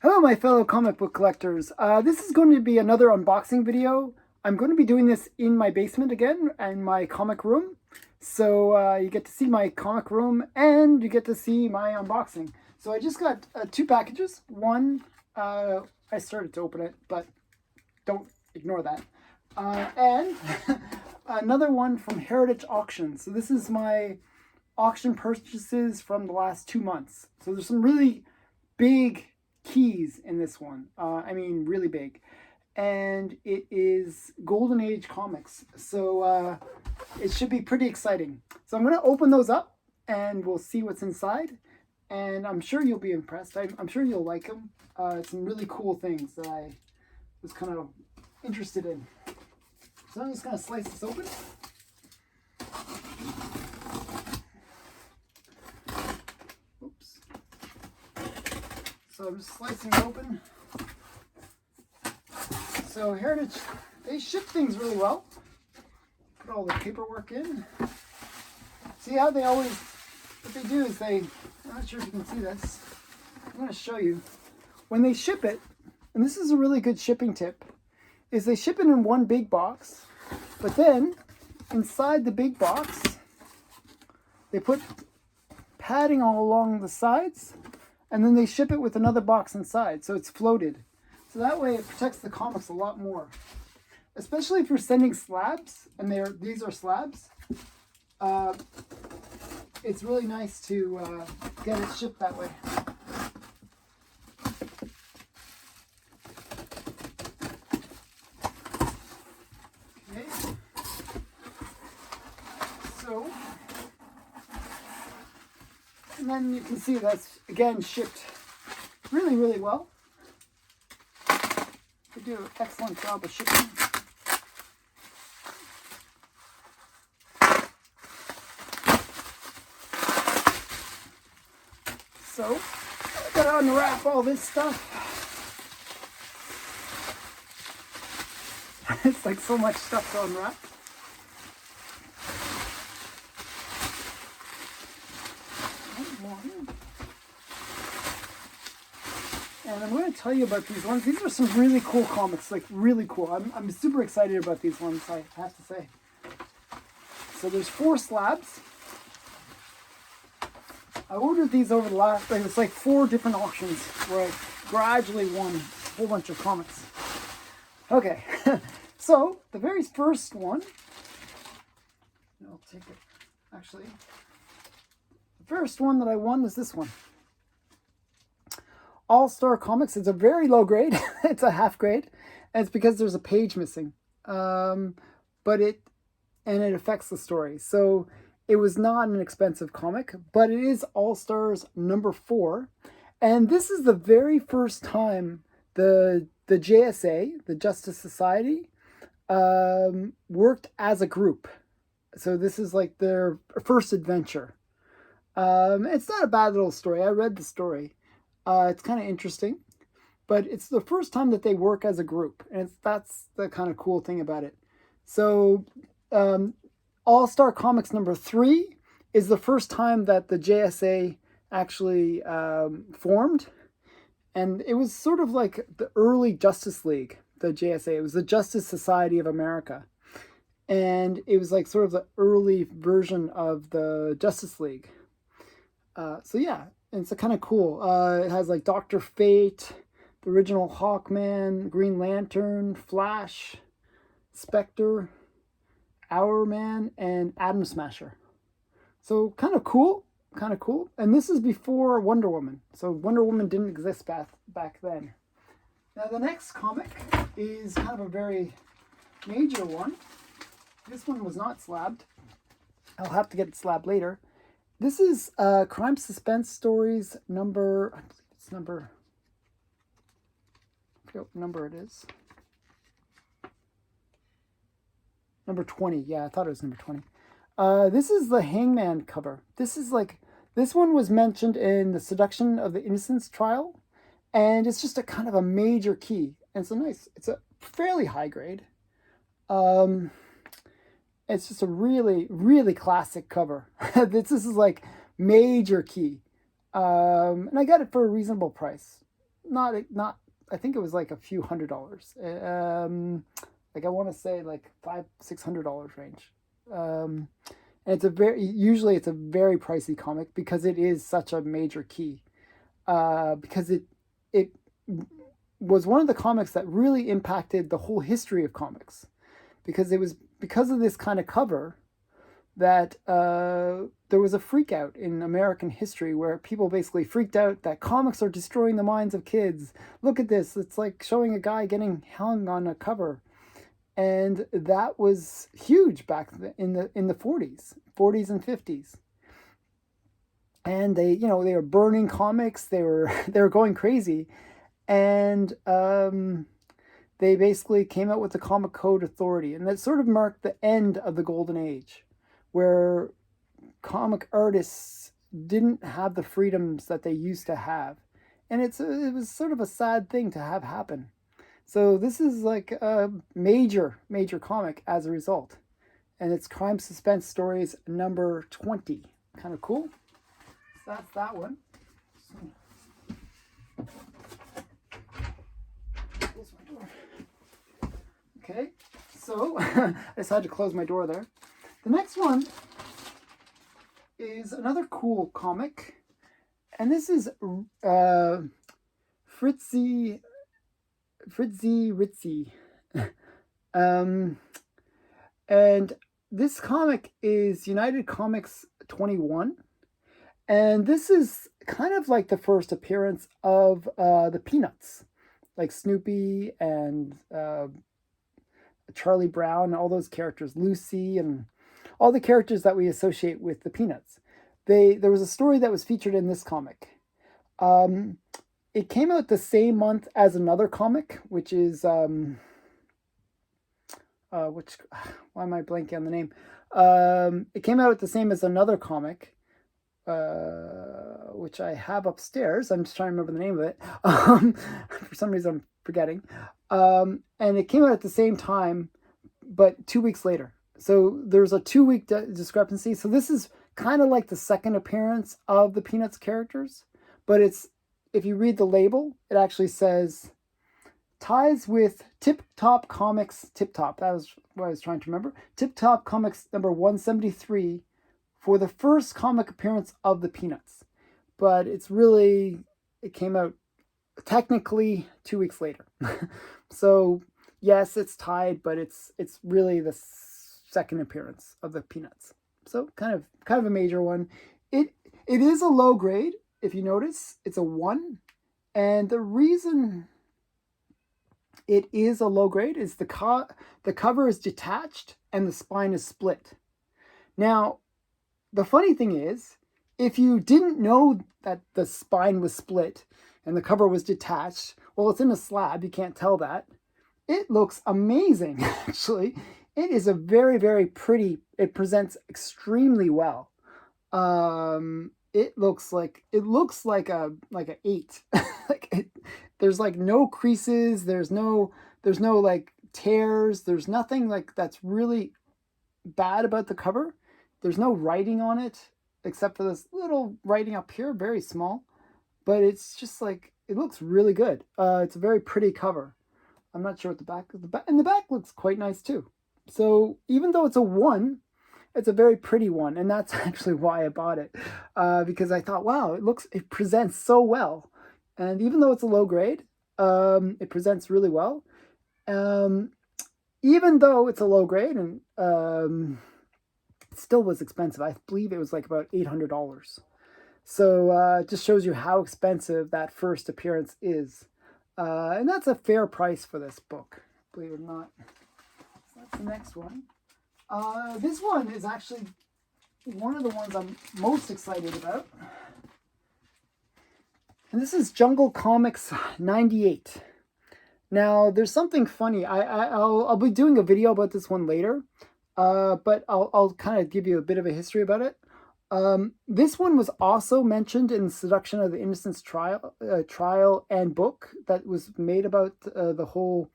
Hello, my fellow comic book collectors. This is going to be another unboxing video. I'm going to be doing this in my basement again, in my comic room. So you get to see my comic room and you get to see my unboxing. So I just got two packages. One, I started to open it, but don't ignore that. And another one from Heritage Auctions. So this is my auction purchases from the last 2 months. So there's some really big keys in this one. I mean, really big. And it is Golden Age comics. So it should be pretty exciting. So I'm going to open those up and we'll see what's inside. And I'm sure you'll be impressed. I'm sure you'll like them. Some really cool things that I was kind of interested in. So I'm just going to slice this open. Oops. So I'm just slicing it open. So Heritage, they ship things really well. Put all the paperwork in. See how they always, what they do is I'm not sure if you can see this. I'm going to show you. When they ship it, and this is a really good shipping tip, is they ship it in one big box, but then inside the big box, they put padding all along the sides, and then they ship it with another box inside, so it's floated. So that way it protects the comics a lot more. Especially if you're sending slabs, and these are slabs, it's really nice to get it shipped that way. Okay. So, and then you can see that's, again, shipped really, really well. They do an excellent job of shipping. So, I gotta unwrap all this stuff. It's like so much stuff to unwrap. And I'm going to tell you about these ones. These are some really cool comics, like really cool. I'm super excited about these ones, I have to say. So there's 4 slabs. I ordered these over the last, it's like 4 different auctions where I gradually won a whole bunch of comics. Okay, so the very first one, I'll take it, actually, the first one that I won is this one. All-Star Comics. It's a very low grade. It's a half grade. And it's because there's a page missing. But it affects the story. So it was not an expensive comic, but it is All-Stars number 4. And this is the very first time the JSA, the Justice Society, worked as a group. So this is like their first adventure. It's not a bad little story. I read the story. It's kind of interesting, but it's the first time that they work as a group, and that's the kind of cool thing about it. So, All-Star Comics number 3 is the first time that the JSA actually formed, and it was sort of like the early Justice League, the JSA. It was the Justice Society of America, and it was like sort of the early version of the Justice League. So yeah. And it's kind of cool. It has like Dr. Fate, the original Hawkman, Green Lantern, Flash, Spectre, Hourman, and Atom Smasher. So kind of cool. And this is before Wonder Woman. So Wonder Woman didn't exist back then. Now the next comic is kind of a very major one. This one was not slabbed. I'll have to get it slabbed later. This is Crime Suspense Stories number, I believe it's number, I forget what number it is. Number 20, yeah, I thought it was number 20. This is the Hangman cover. This one was mentioned in the Seduction of the Innocents trial, and it's just a kind of a major key. And it's a fairly high grade. It's just a really, really classic cover. This is like major key. And I got it for a reasonable price. not. I think it was like a few $100s. Like I want to say like $500-600 range. Um, and it's a very usually it's a very pricey comic because it is such a major key. Because it was one of the comics that really impacted the whole history of comics because it was because of this kind of cover that there was a freak out in American history where people basically freaked out that comics are destroying the minds of kids. Look at this. It's like showing a guy getting hung on a cover. And that was huge back in the 40s and 50s. And they were burning comics. They were they were going crazy. And they basically came out with the Comic Code Authority, and that sort of marked the end of the golden age, where comic artists didn't have the freedoms that they used to have, and it was sort of a sad thing to have happen. So this is like a major comic as a result, and it's Crime Suspense Stories number 20. Kind of cool. So that's that one. Close my door. Okay, so I just had to close my door there. The next one is another cool comic, and this is Fritzy Ritzy. And this comic is United Comics 21, and this is kind of like the first appearance of the Peanuts, like Snoopy and Charlie Brown, all those characters, Lucy, and all the characters that we associate with the Peanuts. There was a story that was featured in this comic. It came out the same month as another comic, which is why am I blanking on the name? It came out the same as another comic, which I have upstairs. I'm just trying to remember the name of it. For some reason, I'm forgetting. And it came out at the same time, but 2 weeks later. So there's a 2-week discrepancy. So this is kind of like the second appearance of the Peanuts characters, but if you read the label, it actually says ties with Tip Top Comics. Tip Top, that was what I was trying to remember. Tip Top Comics number 173 for the first comic appearance of the Peanuts. But it came out technically 2 weeks later. So yes, it's tied, but it's really the second appearance of the Peanuts. So kind of a major one. It is a low grade. If you notice, it's a 1. And the reason it is a low grade is the cover is detached and the spine is split. Now, the funny thing is, if you didn't know that the spine was split and the cover was detached, well, it's in a slab, you can't tell that. It looks amazing, actually. It is a very, very pretty, it presents extremely well. It looks like a 8. There's like no creases, there's no like tears, there's nothing like that's really bad about the cover. There's no writing on it except for this little writing up here, very small, but it's just like it looks really good. It's a very pretty cover. I'm not sure what the back looks quite nice too. So even though it's a 1, it's a very pretty one, and that's actually why I bought it, because I thought, wow, it presents so well, and even though it's a low grade, it presents really well. Even though it's a low grade, and it still was expensive. I believe it was like about $800. So it just shows you how expensive that first appearance is, and that's a fair price for this book, believe it or not. So that's the next one. This one is actually one of the ones I'm most excited about. And this is Jungle Comics 98. Now, there's something funny. I'll be doing a video about this one later, but I'll kind of give you a bit of a history about it. This one was also mentioned in the Seduction of the Innocents trial and book that was made about the whole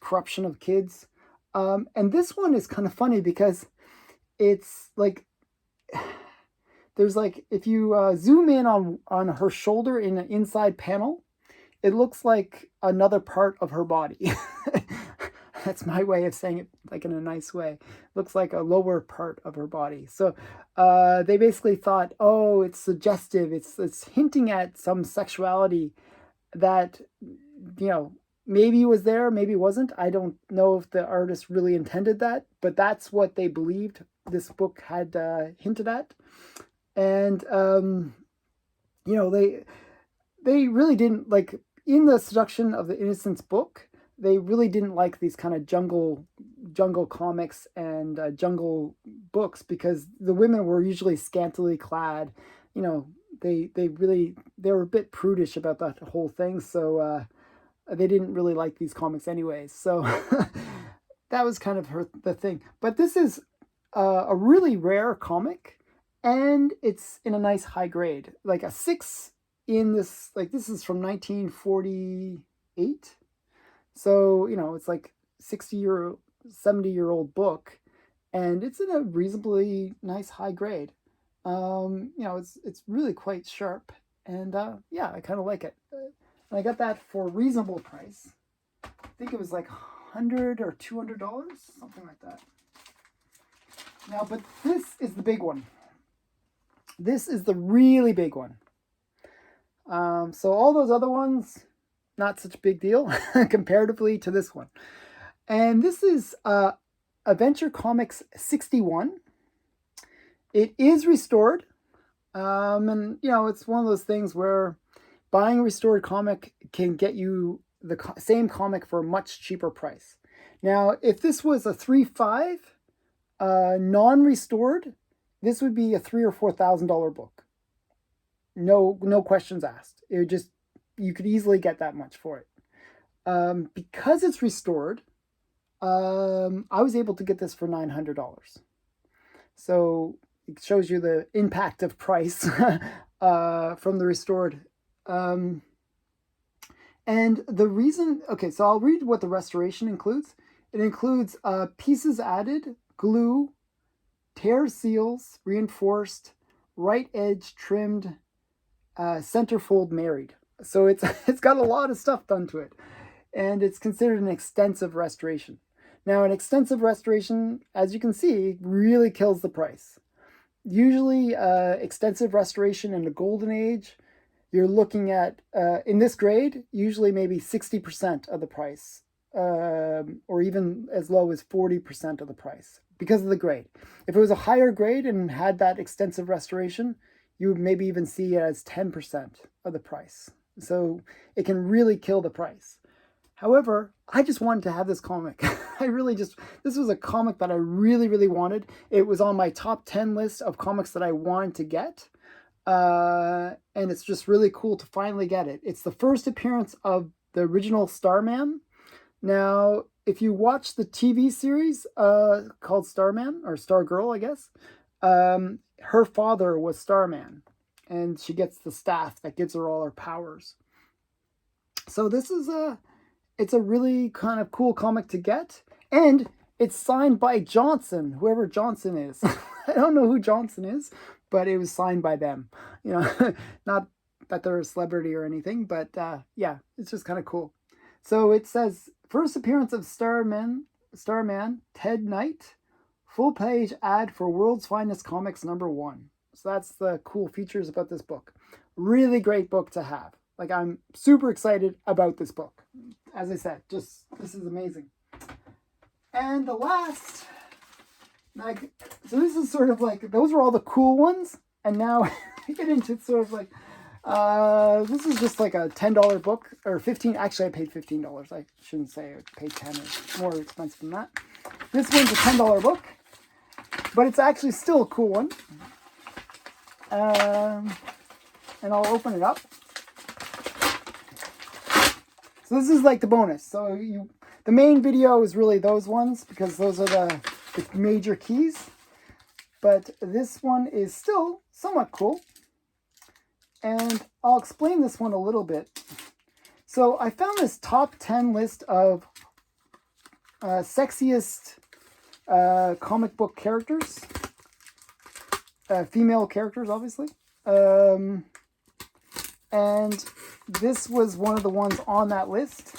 corruption of kids. And this one is kind of funny because it's like, there's like, if you zoom in on her shoulder in an inside panel, it looks like another part of her body. That's my way of saying it, like in a nice way. Looks like a lower part of her body. So they basically thought, oh, it's suggestive. It's hinting at some sexuality that, you know, maybe was there, maybe wasn't. I don't know if the artist really intended that, but that's what they believed this book had hinted at. And you know, they really didn't like, in the Seduction of the Innocents book, they really didn't like these kind of jungle comics and jungle books, because the women were usually scantily clad. You know, they were a bit prudish about that whole thing, so they didn't really like these comics anyways. So that was kind of the thing. But this is a really rare comic, and it's in a nice high grade, like a 6 in this. Like, this is from 1948. So, you know, it's like 70-year-old book, and it's in a reasonably nice high grade. You know, it's really quite sharp, and yeah, I kind of like it. And I got that for a reasonable price. I think it was like $100 or $200, something like that. Now, but this is the big one. This is the really big one. So all those other ones, not such a big deal comparatively to this one. And this is Adventure Comics 61. It is restored. And, you know, it's one of those things where buying a restored comic can get you the same comic for a much cheaper price. Now, if this was a 3.5 non-restored, this would be a $3,000 or $4,000 book. No questions asked. It would just, you could easily get that much for it. Because it's restored, I was able to get this for $900. So it shows you the impact of price from the restored. And the reason, okay, so I'll read what the restoration includes. It includes pieces added, glue, tear seals, reinforced, right edge trimmed, centerfold married. So it's got a lot of stuff done to it, and it's considered an extensive restoration. Now, an extensive restoration, as you can see, really kills the price. Usually, extensive restoration in the golden age, you're looking at, in this grade, usually maybe 60% of the price, or even as low as 40% of the price, because of the grade. If it was a higher grade and had that extensive restoration, you would maybe even see it as 10% of the price. So it can really kill the price. However, I just wanted to have this comic. This was a comic that I really, really wanted. It was on my top 10 list of comics that I wanted to get. And it's just really cool to finally get it. It's the first appearance of the original Starman. Now, if you watch the TV series called Starman, or Stargirl, I guess, her father was Starman, and she gets the staff that gives her all her powers. So this is it's a really kind of cool comic to get, and it's signed by Johnson, whoever Johnson is. I don't know who Johnson is, but it was signed by them. You know, not that they're a celebrity or anything, but yeah, it's just kind of cool. So it says, first appearance of Starman, Ted Knight, full page ad for World's Finest Comics #1. So that's the cool features about this book. Really great book to have. Like, I'm super excited about this book. As I said, this is amazing. And the last, like, so this is sort of like, those were all the cool ones. And now we get into sort of like, this is just like a $10 book, or 15. Actually, I paid $15. I shouldn't say I paid 10. It's more expensive than that. This one's a $10 book, but it's actually still a cool one. And I'll open it up. So this is like the bonus. So the main video is really those ones, because those are the major keys. But this one is still somewhat cool. And I'll explain this one a little bit. So I found this top 10 list of sexiest comic book characters. Female characters, obviously. And this was one of the ones on that list,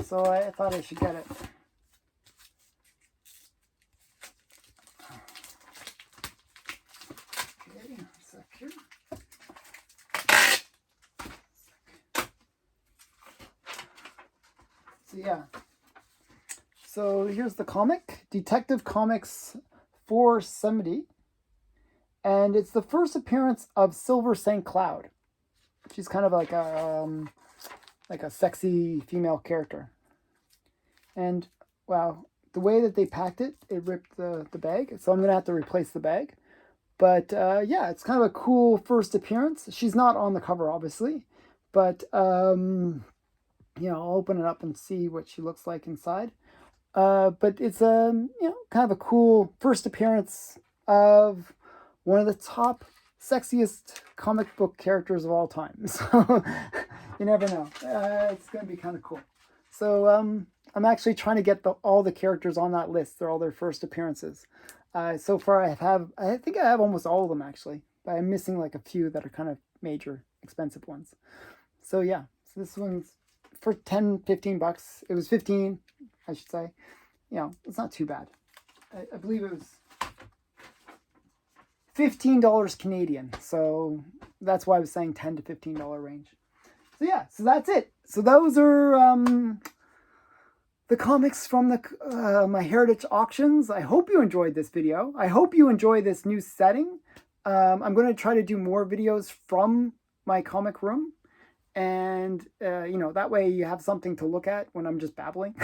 so I thought I should get it. Okay, a sec here. So yeah. So here's the comic, Detective Comics 470. And it's the first appearance of Silver St. Cloud. She's kind of like a sexy female character. And wow, the way that they packed it, it ripped the bag. So I'm going to have to replace the bag. But yeah, it's kind of a cool first appearance. She's not on the cover, obviously. But, you know, I'll open it up and see what she looks like inside. But it's, you know, kind of a cool first appearance of one of the top sexiest comic book characters of all time. So you never know. It's going to be kind of cool. So I'm actually trying to get all the characters on that list. They're all their first appearances. So far I think I have almost all of them actually, but I'm missing like a few that are kind of major expensive ones. So yeah, so this one's for 10, 15 bucks. It was 15, I should say. You know, it's not too bad. I believe it was $15 Canadian. So that's why I was saying $10 to $15 range. So yeah, so that's it. So those are the comics from the my Heritage auctions. I hope you enjoyed this video. I hope you enjoy this new setting. I'm going to try to do more videos from my comic room. And, you know, that way you have something to look at when I'm just babbling.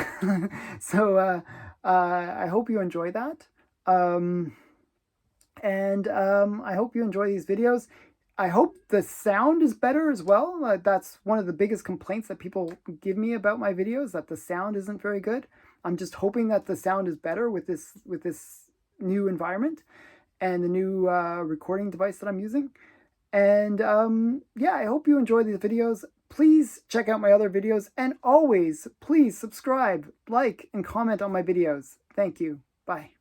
So I hope you enjoy that. I hope you enjoy these videos. I hope the sound is better as well. That's one of the biggest complaints that people give me about my videos, that the sound isn't very good. I'm just hoping that the sound is better with this new environment and the new recording device that I'm using. And yeah, I hope you enjoy these videos. Please check out my other videos. And always, please subscribe, like, and comment on my videos. Thank you. Bye.